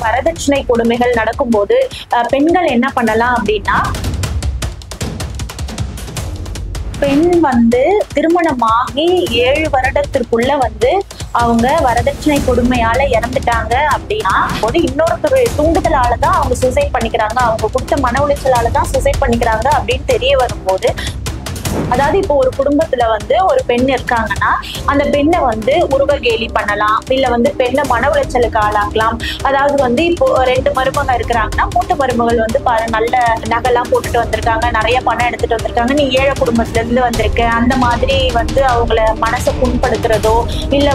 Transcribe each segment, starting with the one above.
வரதட்சணை கொடுமைகள் நடக்கும்போது பெண்கள் என்ன பண்ணலாம் அப்படின்னா, பெண் திருமணமாகி 7 வருடத்திற்குள்ள அவங்க வரதட்சணை கொடுமையால இறந்துட்டாங்க அப்படின்னா இன்னொருத்தர் தூண்டுதலால தான் அவங்க சூசைட் பண்ணிக்கிறாங்க, அவங்க கொடுத்த மன உளைச்சலால தான் சூசைட் பண்ணிக்கிறாங்க அப்படின்னு தெரிய வரும்போது, அதாவது இப்போ ஒரு குடும்பத்துல ஒரு பெண் இருக்காங்கன்னா அந்த பெண்ணை உருவகேலி பண்ணலாம், இல்ல பெண்ணை மன உளைச்சலுக்கு ஆளாக்கலாம். அதாவது இப்போ 2 மருமக இருக்கிறாங்கன்னா மூத்த மருமகள் பாரு நல்ல நகைலாம் போட்டுட்டு வந்திருக்காங்க, நிறைய பணம் எடுத்துட்டு வந்திருக்காங்க, நீ ஏழை குடும்பத்துல இருந்து வந்திருக்க, அந்த மாதிரி அவங்கள மனசை புண்படுத்துறதோ, இல்ல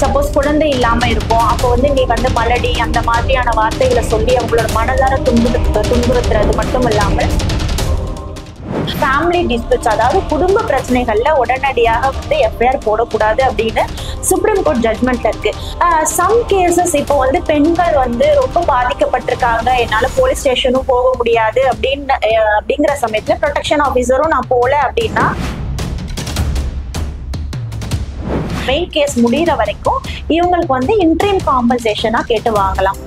சப்போஸ் குழந்தை இல்லாம இருக்கும் அப்போ நீ மலடி அந்த மாதிரியான வார்த்தைகளை சொல்லி அவங்களோட மனதார துன்புறுத்துறது மட்டும் இல்லாமல் ஃபேமிலி டிஸ்பியூட்ஸ், அதாவது குடும்ப பிரச்சனைகள்ல உடனடியாக எஃப்ஐஆர் போடக்கூடாது அப்படின்னு சுப்ரீம் கோர்ட் ஜட்மெண்ட்ல இருக்கு. சம் கேசஸ் இப்போ பெண்கள் ரொம்ப பாதிக்கப்பட்டிருக்காங்க, என்னால போலீஸ் ஸ்டேஷனும் போக முடியாது அப்படிங்கிற சமயத்துல ப்ரொடெக்ஷன் ஆஃபீஸரும் நான் போல அப்படின்னா மெயின் கேஸ் முடிகிற வரைக்கும் இவங்களுக்கு இன்ட்ரீம் காம்பன்சேஷனா கேட்டு வாங்கலாம்.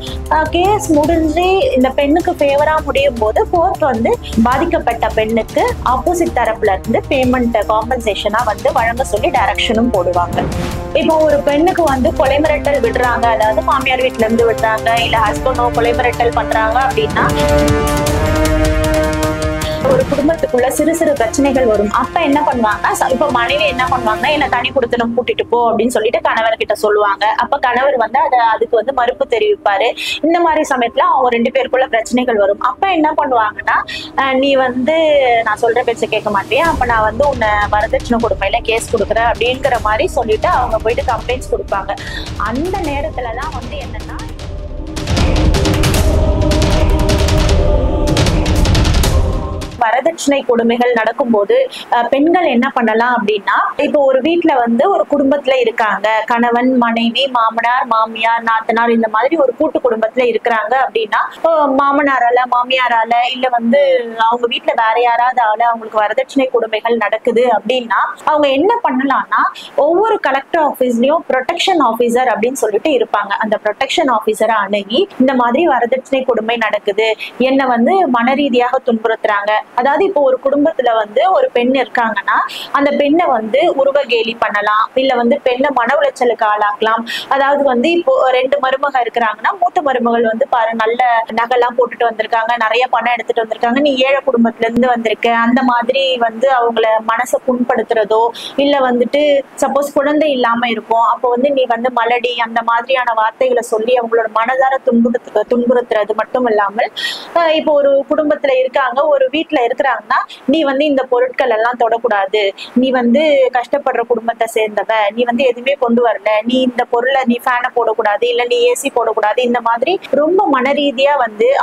கேஸ் முடிஞ்சு இந்த பெண்ணுக்கு ஃபேவரா முடியும் போது கோர்ட் பாதிக்கப்பட்ட பெண்ணுக்கு ஆப்போசிட் தரப்புல இருந்து பேமெண்ட் காம்பன்சேஷனா வழங்க சொல்லி டைரக்ஷனும் போடுவாங்க. இப்போ ஒரு பெண்ணுக்கு கொலை மிரட்டல் விடுறாங்க, அதாவது மாமியார் வீட்டுல இருந்து விடுறாங்க, இல்ல ஹஸ்பண்டோ கொலை மிரட்டல் பண்றாங்க அப்படின்னா ஒரு குடும்பத்துக்குள்ள சிறு சிறு பிரச்சனைகள் வரும். அப்ப என்ன பண்ணுவாங்க, இப்ப மனைவி என்ன பண்ணுவாங்கன்னா என்ன தனி குடுத்தனம் கூட்டிட்டு போ அப்படின்னு சொல்லிட்டு கணவர்கிட்ட சொல்லுவாங்க. அப்ப கணவர் அதுக்கு மறுப்பு தெரிவிப்பாரு. இந்த மாதிரி சமயத்துல அவங்க 2 பேருக்குள்ள பிரச்சனைகள் வரும். அப்ப என்ன பண்ணுவாங்கன்னா, நீ நான் சொல்ற பேச்ச கேட்க மாட்டியா, அப்ப நான் உன்னை வரதட்சணை கொடுமையில கேஸ் கொடுக்குறேன் அப்படிங்கிற மாதிரி சொல்லிட்டு அவங்க போயிட்டு கம்ப்ளைண்ட்ஸ் கொடுப்பாங்க. அந்த நேரத்துலதான் என்னன்னா வரதட்சணை கொடுமைகள் நடக்கும்போது பெண்கள் என்ன பண்ணலாம் அப்படின்னா, இப்போ ஒரு வீட்டுல ஒரு குடும்பத்துல இருக்காங்க, கணவன் மனைவி மாமனார் மாமியார் நாத்தனார் இந்த மாதிரி ஒரு கூட்டு குடும்பத்துல இருக்கிறாங்க அப்படின்னா மாமனாரால மாமியாரால இல்ல அவங்க வீட்டுல வேற யாராவது அவங்களுக்கு வரதட்சணை கொடுமைகள் நடக்குது அப்படின்னா அவங்க என்ன பண்ணலாம்னா, ஒவ்வொரு கலெக்டர் ஆபீஸ்லயும் ப்ரொடெக்ஷன் ஆபீசர் அப்படின்னு சொல்லிட்டு இருப்பாங்க. அந்த ப்ரொடெக்ஷன் ஆபீசரை அணுகி இந்த மாதிரி வரதட்சணை கொடுமை நடக்குது, என்ன மன ரீதியாக துன்புறுத்துறாங்க, அதாவது இப்போ ஒரு குடும்பத்துல ஒரு பெண் இருக்காங்கன்னா அந்த பெண்ணை உருவகேலி பண்ணலாம், இல்ல பெண்ணை மன உளைச்சலுக்கு ஆளாக்கலாம். அதாவது இப்போ 2 மருமக இருக்கிறாங்கன்னா மூத்த மருமகள் பாரு நல்ல நகைலாம் போட்டுட்டு வந்திருக்காங்க, நிறைய பணம் எடுத்துட்டு வந்திருக்காங்க, நீ ஏழை குடும்பத்துல இருந்து வந்திருக்க, அந்த மாதிரி அவங்கள மனசை புண்படுத்துறதோ, இல்ல சப்போஸ் குழந்தை இல்லாம இருக்கும் அப்போ நீ மலடி அந்த மாதிரியான வார்த்தைகளை சொல்லி அவங்களோட மனதார துன்புறுத்துறது மட்டும் இல்லாமல், இப்போ ஒரு குடும்பத்துல இருக்காங்க, ஒரு வீட்டுல இருக்கிறாங்கன்னா நீ இந்த பொருட்கள் எல்லாம் தொடக்கூடாது, நீ கஷ்டப்படுற குடும்பத்தை சேர்ந்தவ, நீ எதுவுமே கொண்டு வரல, நீ இந்த பொருளை நீ ஃபேனை போடக்கூடாது, இல்ல நீ ஏசி போடக்கூடாது, இந்த மாதிரி ரொம்ப மன ரீதியா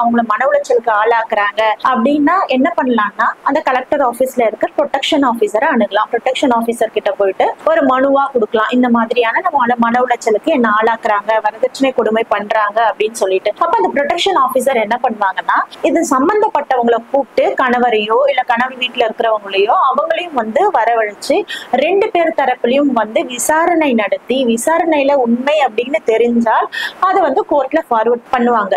அவங்கள மன உளைச்சலுக்கு ஆளாக்குறாங்க அப்படின்னா என்ன பண்ணலாம்னா, அந்த கலெக்டர் ஆபீஸ்ல இருக்க ப்ரொடெக்ஷன் ஆபீசரை அணுகலாம். ப்ரொடெக்ஷன் ஆபீசர் கிட்ட போயிட்டு ஒரு மனுவா கொடுக்கலாம், இந்த மாதிரியான நம்ம மன உளைச்சலுக்கு என்ன ஆளாக்குறாங்க, வரதட்சணை கொடுமை பண்றாங்க அப்படின்னு சொல்லிட்டு. அப்ப அந்த ப்ரொடெக்ஷன் ஆபீசர் என்ன பண்ணுவாங்கன்னா, இது சம்பந்தப்பட்டவங்களை கூப்பிட்டு கணவரையோ இல்ல கணவர் வீட்டுல இருக்கிறவங்களையோ அவங்களையும் வரவழைச்சு 2 பேர் தரப்புலையும் விசாரணை நடத்தி, விசாரணையில உண்மை அப்படின்னு தெரிஞ்சால் அதை கோர்ட்ல ஃபார்வர்ட் பண்ணுவாங்க.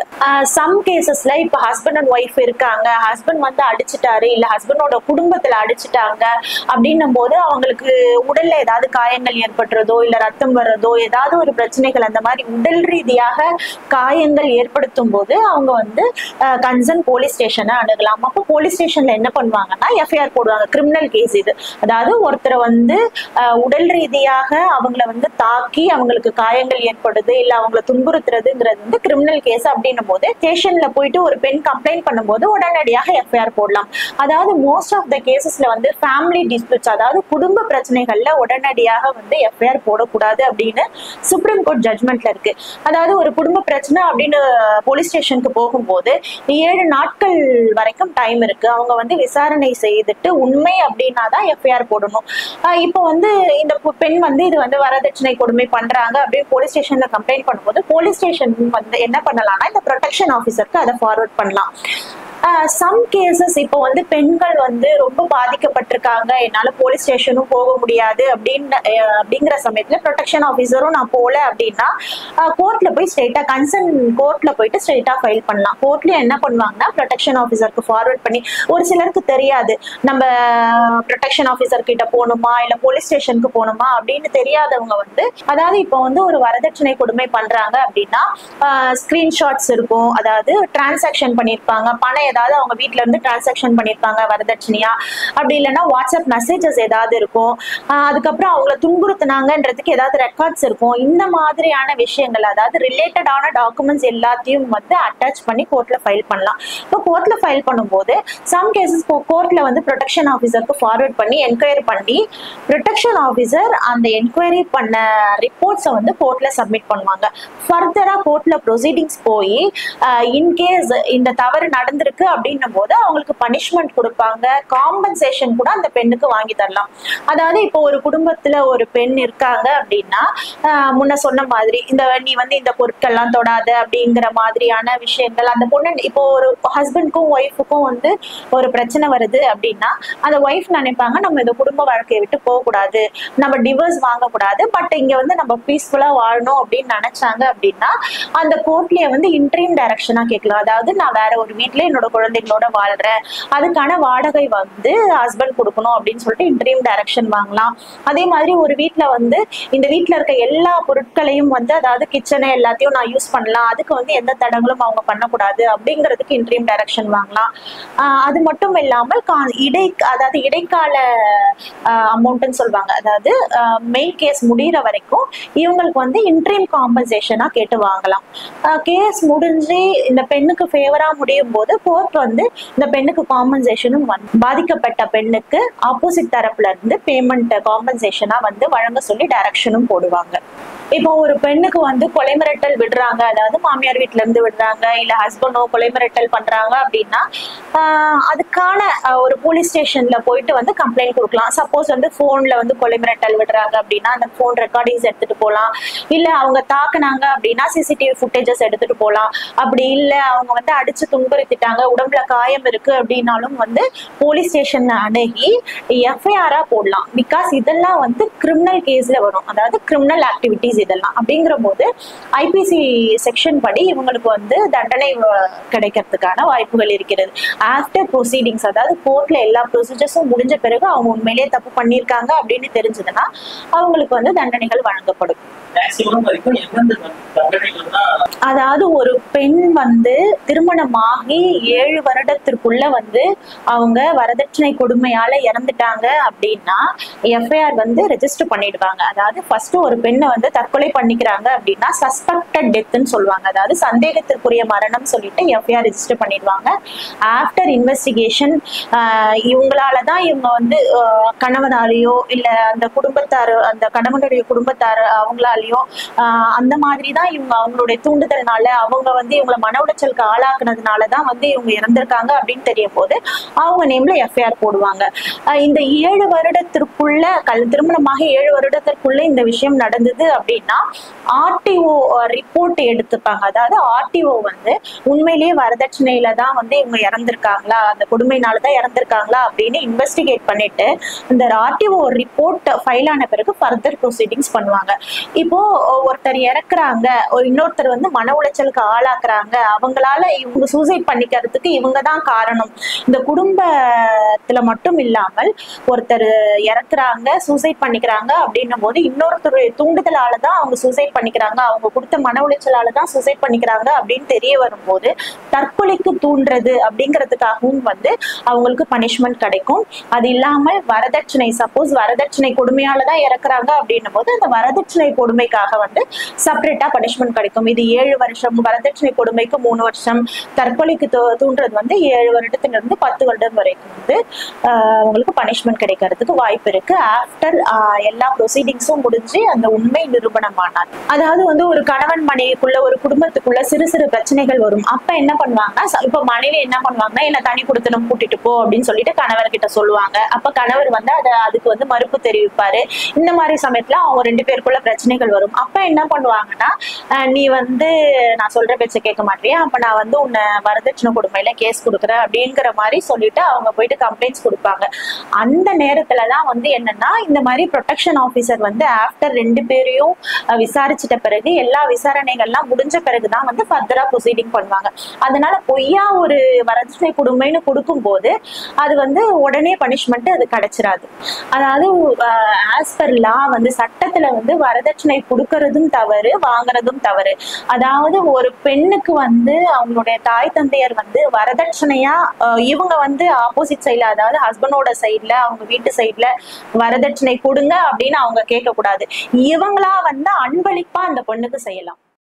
சம் கேசஸ்ல இப்ப ஹஸ்பண்ட் அண்ட் ஒய்ஃப் இருக்காங்க, ஹஸ்பண்ட் அடிச்சுட்டாரு, இல்ல ஹஸ்பண்டோட குடும்பத்துல அடிச்சுட்டாங்க அப்படின்னும் போது அவங்களுக்கு உடல்ல ஏதாவது காயங்கள் ஏற்படுறதோ இல்ல ரத்தம் வர்றதோ ஏதாவது ஒரு பிரச்சனைகள் அந்த மாதிரி உடல் ரீதியாக காயங்கள் ஏற்படுத்தும் போது அவங்க கன்சர்ன் போலீஸ் ஸ்டேஷனை அணுகலாம். அப்போ போலீஸ் ஸ்டேஷன்ல என்ன பண்ணுவாங்கன்னா எஃப்ஐஆர் போடுவாங்க. கிரிமினல் கேஸ் இது, அதாவது ஒருத்தரை உடல் ரீதியாக அவங்கள தாக்கி அவங்களுக்கு காயங்கள் ஏற்படுது இல்ல அவங்களை துன்புறுத்துறதுங்கிறது கிரிமினல் கேஸ் அப்படின்னும் போது ஸ்டேஷன்ல போயிட்டு ஒரு பெண் கம்ப்ளைண்ட் பண்ணும்போது உடனடியாக எஃப்ஐஆர் போடலாம். அதாவது மோஸ்ட் ஆஃப் த கேசஸ்ல ஃபேமிலி டிஸ்பியூட்ஸ், அதாவது குடும்ப பிரச்சனைகள்ல உடனடியாக எஃப்ஐஆர் போடக்கூடாது அப்படின்னு சுப்ரீம் கோர்ட் ஜட்மெண்ட்ல இருக்கு. அதாவது ஒரு குடும்ப பிரச்சனை அப்படின்னு போலீஸ் ஸ்டேஷனுக்கு போகும்போது 7 நாட்கள் வரைக்கும் டைம் இருக்கு. அவங்க அவங்க வந்து விசாரணை செய்துட்டு உண்மை அப்படின்னா தான் எஃப்ஐஆர் போடணும். இப்போ வந்து இந்த பெண் வந்து இது வந்து வரதட்சணை கொடுமை பண்றாங்க அப்படின்னு போலீஸ் ஸ்டேஷன்ல கம்ப்ளைண்ட் பண்ணும்போது போலீஸ் ஸ்டேஷன் வந்து என்ன பண்ணலாம்னா இந்த ப்ரொடெக்ஷன் ஆஃபீஸருக்கு அதை ஃபார்வர்ட் பண்ணலாம். சம் கேசஸ் இப்போ வந்து பெண்கள் வந்து ரொம்ப பாதிக்கப்பட்டிருக்காங்க, என்னால போலீஸ் ஸ்டேஷனும் போக முடியாது அப்படிங்கிற சமயத்துல ப்ரொடெக்ஷன் ஆஃபீஸரும் நான் போல அப்படின்னா கோர்ட்ல போய் ஸ்ட்ரெயிட்டா கன்சர்ன் கோர்ட்ல போயிட்டு ஸ்ட்ரெயிட்டா ஃபைல் பண்ணலாம். கோர்ட்லயும் என்ன பண்ணுவாங்கன்னா ப்ரொடெக்ஷன் ஆஃபீஸருக்கு ஃபார்வர்ட் பண்ணி, ஒரு சிலருக்கு தெரியாது நம்ம ப்ரொடெக்ஷன் ஆஃபீஸர் கிட்ட போகணுமா இல்ல போலீஸ் ஸ்டேஷனுக்கு போகணுமா அப்படின்னு தெரியாதவங்க வந்து, அதாவது இப்போ வந்து ஒரு வரதட்சணை கொடுமை பண்றாங்க அப்படின்னா ஸ்கிரீன்ஷாட்ஸ் இருக்கும், அதாவது டிரான்சாக்ஷன் பண்ணிருப்பாங்க, பணம் ஏதாவது அவங்க வீட்ல இருந்து டிரான்சாக்ஷன் பண்ணிருப்பாங்க வரதட்சணையா, அப்படி இல்லைன்னா வாட்ஸ்அப் மெசேஜஸ் ஏதாவது இருக்கும், அதுக்கப்புறம் அவங்கள துன்புறுத்தினாங்கன்றதுக்கு ஏதாவது ரெக்கார்ட்ஸ் இருக்கும். இந்த மாதிரியான விஷயங்கள், அதாவது ரிலேட்டடான டாக்குமெண்ட்ஸ் எல்லாத்தையும் வந்து அட்டாச் பண்ணி கோர்ட்ல ஃபைல் பண்ணலாம். இப்போ கோர்ட்ல ஃபைல் பண்ணும்போது சம் கேசஸ் கோர்ட்ல வந்து ப்ரொடெக்ஷன் ஆஃபீஸருக்கு ஃபார்வர்ட் பண்ணி என்கொயரி பண்ணி ப்ரொடெக்ஷன் ஆஃபீஸர் அந்த என்கொயரி பண்ண ரிப்போர்ட்ஸை வந்து கோர்ட்ல சப்மிட் பண்ணுவாங்க. ஃபர்தரா கோர்ட்ல ப்ரொசீடிங்ஸ் போய் இன்கேஸ் இந்த தவறு நடந்திருக்கு அப்படின்னும் போது அவங்களுக்கு பனிஷ்மெண்ட் கொடுப்பாங்க, காம்பன்சேஷன் கூட அந்த பெண்ணுக்கு வாங்கி தரலாம். அதாவது இப்போ ஒரு குடும்பத்துல ஒரு பெண் இருக்காங்க அப்படின்னா முன்ன சொன்ன மாதிரி நீ வந்து இந்த பொருட்கள்லாம் தொடாத அப்படிங்கிற மாதிரியான விஷயங்கள், அந்த பொண்ணு இப்போ ஒரு ஹஸ்பண்ட்க்கும் ஒய்ஃபுக்கும் வந்து ஒரு பிரச்சனை வருது அப்படின்னா அந்த ஒய்ஃப் நினைப்பாங்க நம்ம இந்த குடும்ப வாழ்க்கையை விட்டு போக கூடாது, நம்ம டிவோர்ஸ் வாங்கக்கூடாது, பட் இங்க வந்து நம்ம பீஸ்ஃபுல்லா வாழணும் அப்படின்னு நினைச்சாங்க அப்படின்னா அந்த கோர்ட்லயே வந்து இன்ட்ரீம் டைரக்ஷனா கேட்கலாம். அதாவது நான் வேற ஒரு வீட்ல என்னோட குழந்தைகளோட வாழ்றேன், அதுக்கான வாடகை வந்து ஹஸ்பண்ட் கொடுக்கணும் அப்படின்னு சொல்லிட்டு இன்ட்ரீம் டைரக்ஷன் வாங்கலாம். அதே மாதிரி ஒரு வீட்ல வந்து இந்த வீட்ல இருக்க எல்லா பொருட்களையும் வந்து, அதாவது கிச்சனை எல்லாத்தையும் நான் யூஸ் பண்ணலாம், அதுக்கு வந்து எந்த தடங்களும் அவங்க பண்ணக்கூடாது அப்படிங்கிறதுக்கு இன்ட்ரீம் டைரக்ஷன் வாங்கலாம். அது மட்டும் இல்லாமல் அதாவது இடைக்கால அமௌண்ட்னு சொல்லுவாங்க, அதாவது மெயின் கேஸ் முடிகிற வரைக்கும் இவங்களுக்கு வந்து இன்ட்ரீம் காம்பன்சேஷனா கேட்டு வாங்கலாம். கேஸ் முடிஞ்சு இந்த பெண்ணுக்கு ஃபேவரா முடியும் போது கோர்ட் வந்து இந்த பெண்ணுக்கு காம்பன்சேஷனும் பாதிக்கப்பட்ட பெண்ணுக்கு ஆப்போசிட் தரப்புல இருந்து பேமெண்ட் காம்பன்சேஷனா வந்து வழங்க சொல்லி டைரக்ஷனும் போடுவாங்க. இப்போ ஒரு பெண்ணுக்கு வந்து கொலை மிரட்டல் விடுறாங்க, அதாவது மாமியார் வீட்டுல இருந்து விடுறாங்க, இல்ல ஹஸ்பண்டோ கொலை மிரட்டல் பண்றாங்க அப்படின்னா அதுக்கான ஒரு போலீஸ் ஸ்டேஷன்ல போயிட்டு வந்து கம்ப்ளைண்ட் கொடுக்கலாம். சப்போஸ் வந்து போன்ல வந்து கொலை மிரட்டல் விடுறாங்க அப்படின்னா அந்த போன் ரெக்கார்டிங்ஸ் எடுத்துட்டு போகலாம், இல்ல அவங்க தாக்குனாங்க அப்படின்னா சிசிடிவி ஃபுட்டேஜஸ் எடுத்துட்டு போகலாம், அப்படி இல்ல அவங்க வந்து அடிச்சு துன்புறுத்திட்டாங்க உடம்புல காயம் இருக்கு அப்படின்னாலும் வந்து போலீஸ் ஸ்டேஷன் அணுகி எஃப்ஐஆரா போடலாம். பிகாஸ் இதெல்லாம் வந்து கிரிமினல் கேஸ்ல வரும், அதாவது கிரிமினல் ஆக்டிவிட்டிஸ் இதெல்லாம். அப்படிங்கிற போது ஐபிசி செக்ஷன் படி இவங்களுக்கு வந்து தண்டனை கிடைக்கிறதுக்கான வாய்ப்புகள் இருக்கிறது. ஆஃப்டர் ப்ரொசீடிங்ஸ், அதாவது கோர்ட்ல எல்லா ப்ரொசீஜர்ஸும் முடிஞ்ச பிறகு அவங்க உண்மையிலேயே தப்பு பண்ணியிருக்காங்க அப்படின்னு தெரிஞ்சதுன்னா அவங்களுக்கு வந்து தண்டனைகள் வழங்கப்படும். அதாவது ஒரு பெண் வந்து திருமணமாகி 7 வருடத்திற்குள்ள வந்து அவங்க வரதட்சணை கொடுமையால இறந்துட்டாங்க அப்படின்னா எஃப்ஐஆர் வந்து ரெஜிஸ்டர் பண்ணிடுவாங்க. அதாவது ஃபர்ஸ்ட் ஒரு பெண்ணை வந்து தற்கொலை பண்ணிக்கிறாங்க அப்படின்னா சஸ்பெக்டட் டெத்ன்னு சொல்லுவாங்க, அதாவது சந்தேகத்திற்குரிய மரணம் சொல்லிட்டு எஃப்ஐஆர் ரெஜிஸ்டர் பண்ணிடுவாங்க. ஆஃப்டர் இன்வெஸ்டிகேஷன் இவங்களாலதான் இவங்க வந்து கணவனாலேயோ இல்ல அந்த குடும்பத்தார், அந்த கணவனுடைய குடும்பத்தார் அவங்களாலேயோ அந்த மாதிரிதான் இவங்க அவங்களுடைய தூண்டுதல்னால அவங்க வந்து இவங்களை மன உளைச்சலுக்கு ஆளாக்குனதுனாலதான் வந்து இவங்க இறந்திருக்காங்க அப்படின்னு தெரிய போது அவங்க நேம்ல எஃப்ஐஆர் போடுவாங்க. இந்த 7 வருடத்திற்குள்ள திருமணமாக 7 வருடத்திற்குள்ள இந்த விஷயம் நடந்தது அப்படின்னா ஆர்டிஓ ரிப்போர்ட் எடுத்துப்பாங்க. அதாவது ஆர்டிஓ வந்து உண்மையிலேயே வரதட்சணையில தான் வந்து இவங்க இறந்திருக்காங்களா, அந்த கொடுமையினாலதான் இறந்திருக்காங்களா அப்படின்னு இன்வெஸ்டிகேட் பண்ணிட்டு இந்த ஆர்டிஓ ரிப்போர்ட் ஃபைல் ஆன பிறகு ஃபர்தர் ப்ரொசீடிங்ஸ் பண்ணுவாங்க. இப்போ ஒருத்தர் இறக்குறாங்க, இன்னொருத்தர் வந்து மன உளைச்சலுக்கு ஆளாக்குறாங்க, அவங்களால இவங்க சூசைட் பண்ணிக்கிறதுக்கு இவங்கதான் காரணம். இந்த குடும்பத்துல மட்டும் இல்லாமல் ஒருத்தர் இறக்குறாங்க சூசைட் பண்ணிக்கிறாங்க அப்படின்னும் போது இன்னொருத்தருடைய தூண்டுதலாலதான் அவங்க சூசைட் பண்ணிக்கிறாங்க, அவங்க கொடுத்த மன உளைச்சலாலதான் சூசைட் பண்ணிக்கிறாங்க அப்படின்னு தெரிய வரும்போது தற்கொலைக்கு தூண்டுறது அப்படிங்கிறதுக்காகவும் வந்து அவங்களுக்கு பனிஷ்மெண்ட் கிடைக்கும். அது இல்லாமல் வரதட்சணை, சப்போஸ் வரதட்சணை கொடுமையாலதான் இறக்குறாங்க அப்படின்னும் போது அந்த வரதட்சணை கொடுமைக்காக வந்து செப்பரேட்டா பனிஷ்மெண்ட் கிடைக்கும். இது 7 வருஷம், வரதட்சணை கொடுமைக்கு 3 வருஷம், தற்கொலைக்கு தூண்டுறது வந்து 7 வருடத்துல இருந்து 10 வருடம் வரைக்கும் வந்து அவங்களுக்கு பனிஷ்மெண்ட் கிடைக்கிறதுக்கு வாய்ப்பு இருக்கு. ஆஃப்டர் எல்லா ப்ரொசீடிங்ஸும் முடிஞ்சு அந்த உண்மை நிரூபணமானால், அதாவது வந்து ஒரு கணவன் மனைவிக்குள்ள ஒரு குடும்பத்துக்குள்ள சிறு சிறு பிரச்சனைகள் வரும். அப்ப என்ன பண்ணுவாங்கன்னா, இப்ப மனைவி என்ன பண்ணுவாங்கன்னா என்ன தனி கொடுத்தனும் கூட்டிட்டு போ அப்படின்னு சொல்லிட்டு கணவர்கிட்ட சொல்லுவாங்க. அப்ப கணவர் வந்து அதுக்கு வந்து மறுப்பு தெரிவிப்பாரு. இந்த மாதிரி சமயத்துல அவங்க 2 பேருக்குள்ள பிரச்சனைகள் வரும். அப்ப என்ன பண்ணுவாங்கன்னா, நீ வந்து நான் சொல்ற பேச்ச கேட்க மாட்டியா, அப்ப நான் வந்து உன்னை வரதட்சணை கொடுமையில கேஸ் கொடுக்குறேன் அப்படிங்கிற மாதிரி சொல்லிட்டு அவங்க போயிட்டு கம்ப்ளைண்ட்ஸ் கொடுப்பாங்க. அந்த நேரத்துலதான் வந்து என்னன்னா, இந்த மாதிரி ப்ரொடெக்ஷன் ஆபீசர் வந்து ஆஃப்டர் 2 பேரையும் விசாரிச்சிட்ட பிறகு எல்லா விசாரணைகள்லாம் முடிஞ்ச பிறகுதான் வந்து ஃபர்தரா ப்ரொசீடிங் பண்ணுவாங்க. அதனால பொய்யா ஒரு வரதட்சணை கொடுமைன்னு கொடுக்கும் போது அது வந்து உடனே பனிஷ்மெண்ட் அது கிடைச்சிடாது. அதாவது ஆஸ் பர் லா வந்து சட்டத்துல வந்து வரதட்சணை கொடுக்கறதும் தவறு, வாங்குறதும் தவறு. அதாவது ஒரு பெண்ணுக்கு வந்து அவங்களுடைய தாய் தந்தையர் வந்து வரதட்சணையா இவங்க வந்து ஆப்போசிட் சைட்ல, அதாவது ஹஸ்பண்டோட சைட்ல, அவங்க வீட்டு சைட்ல வரதட்சணை கொடுங்க அப்படின்னு அவங்க கேட்க கூடாது. இவங்களா வந்து அன்பளிப்பா அந்த பொண்ணுக்கு செய்யலாம்.